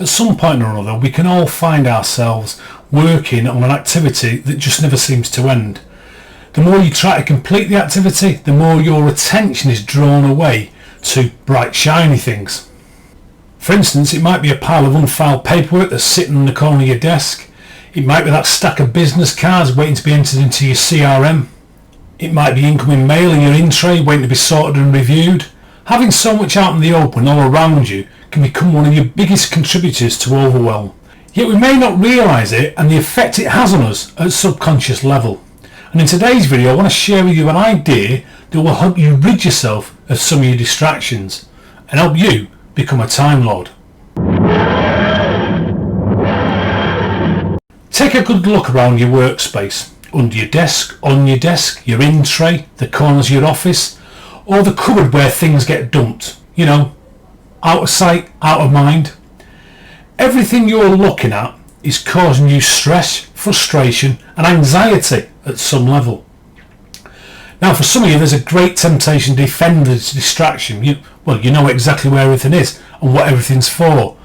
At some point or another, we can all find ourselves working on an activity that just never seems to end. The more you try to complete the activity, the more your attention is drawn away to bright shiny things. For instance, it might be a pile of unfiled paperwork that's sitting in the corner of your desk. It might be that stack of business cards waiting to be entered into your CRM. It might be incoming mail in your in tray waiting to be sorted and reviewed. Having so much out in the open all around you can become one of your biggest contributors to overwhelm. Yet we may not realise it and the effect it has on us at a subconscious level. And in today's video I want to share with you an idea that will help you rid yourself of some of your distractions and help you become a Time Lord. Take a good look around your workspace, under your desk, on your desk, your in tray, the corners of your office, or the cupboard where things get dumped. You know, out of sight, out of mind. Everything you're looking at is causing you stress, frustration and anxiety at some level. Now for some of you there's a great temptation to defend this distraction. You know exactly where everything is and what everything's for.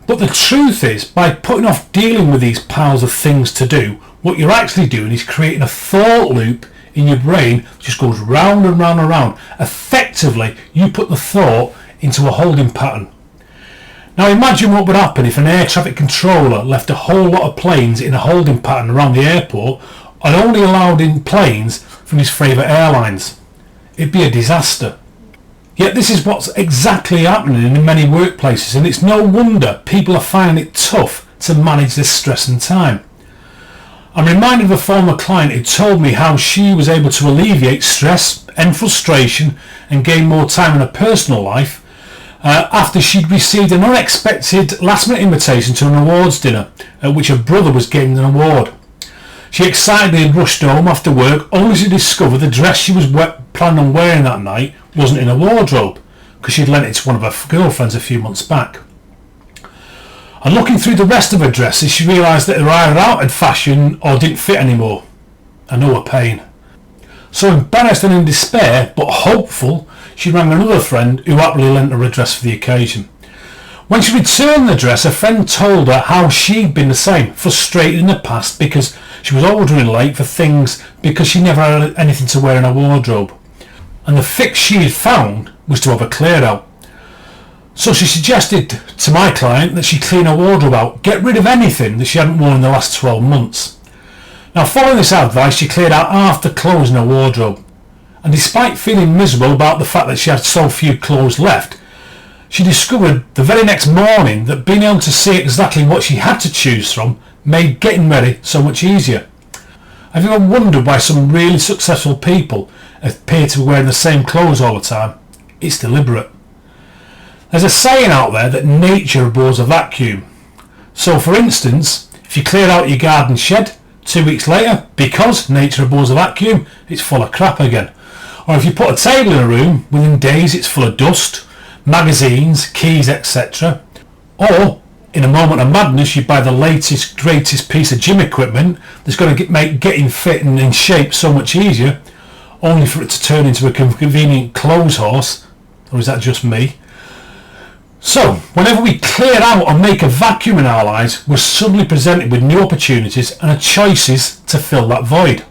But the truth is, by putting off dealing with these piles of things to do, what you're actually doing is creating a thought loop in your brain that just goes round and round and round. Effectively, you put the thought into a holding pattern. Now imagine what would happen if an air traffic controller left a whole lot of planes in a holding pattern around the airport and only allowed in planes from his favourite airlines. It'd be a disaster. Yet this is what's exactly happening in many workplaces, and it's no wonder people are finding it tough to manage this stress and time. I'm reminded of a former client who told me how she was able to alleviate stress and frustration and gain more time in her personal life after she'd received an unexpected last-minute invitation to an awards dinner at which her brother was getting an award. She excitedly rushed home after work only to discover the dress she was planning on wearing that night wasn't in her wardrobe because she'd lent it to one of her girlfriends a few months back. And looking through the rest of her dresses, she realised that they were either out of fashion or didn't fit anymore. I know her pain. So embarrassed and in despair, but hopeful, she rang another friend who happily lent her a dress for the occasion. When she returned the dress, her friend told her how she'd been the same, frustrated in the past because she was ordering late for things because she never had anything to wear in her wardrobe. And the fix she had found was to have her cleared out. So she suggested to my client that she clean her wardrobe out, get rid of anything that she hadn't worn in the last 12 months. Now following this advice, she cleared out half the clothes in her wardrobe. And despite feeling miserable about the fact that she had so few clothes left, she discovered the very next morning that being able to see exactly what she had to choose from made getting ready so much easier. Have you ever wondered why some really successful people appear to be wearing the same clothes all the time? It's deliberate. There's a saying out there that nature abhors a vacuum. So for instance, if you clear out your garden shed 2 weeks later, because nature abhors a vacuum, it's full of crap again. Or if you put a table in a room, within days it's full of dust, magazines, keys, etc. Or in a moment of madness you buy the latest, greatest piece of gym equipment that's going to make getting fit and in shape so much easier, only for it to turn into a convenient clothes horse. Or is that just me? So, whenever we clear out or make a vacuum in our lives, we're suddenly presented with new opportunities and choices to fill that void.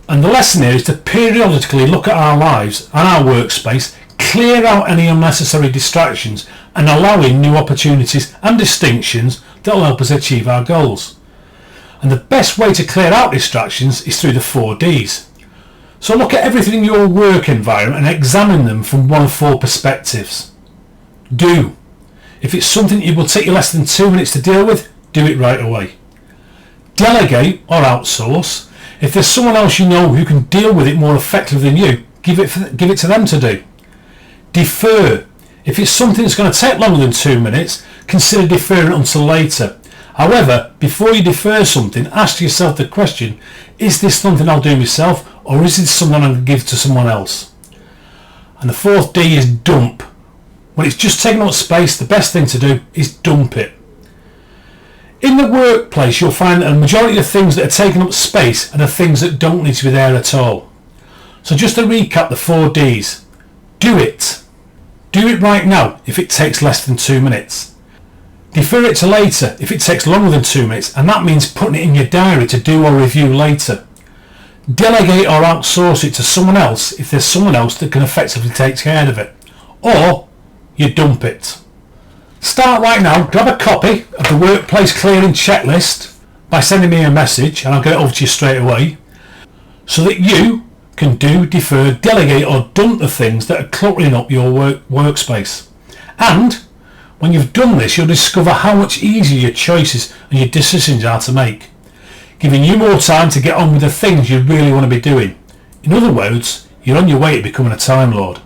And the lesson here is to periodically look at our lives and our workspace, clear out any unnecessary distractions and allow in new opportunities and distinctions that will help us achieve our goals. And the best way to clear out distractions is through the 4 Ds. So look at everything in your work environment and examine them from one of 4 perspectives. Do. If it's something it will take you less than 2 minutes to deal with, do it right away. Delegate or outsource. If there's someone else you know who can deal with it more effectively than you, give it to them to do. Defer. If it's something that's going to take longer than 2 minutes, consider deferring it until later. However, before you defer something, ask yourself the question, is this something I'll do myself or is this something I'm going to give to someone else? And the 4th D is dump. When it's just taking up space, the best thing to do is dump it. In the workplace, you'll find that a majority of things that are taking up space are the things that don't need to be there at all. So just to recap the 4 Ds. Do it. Do it right now if it takes less than 2 minutes. Defer it to later if it takes longer than 2 minutes, and that means putting it in your diary to do or review later. Delegate or outsource it to someone else if there's someone else that can effectively take care of it. Or you dump it. Start right now. Grab a copy of the workplace clearing checklist by sending me a message, and I'll get it over to you straight away, so that you can do, defer, delegate or dump the things that are cluttering up your workspace. And when you've done this, you'll discover how much easier your choices and your decisions are to make, giving you more time to get on with the things you really want to be doing. In other words, you're on your way to becoming a Time Lord.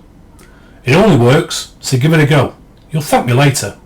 It only works, so give it a go. You'll thank me later.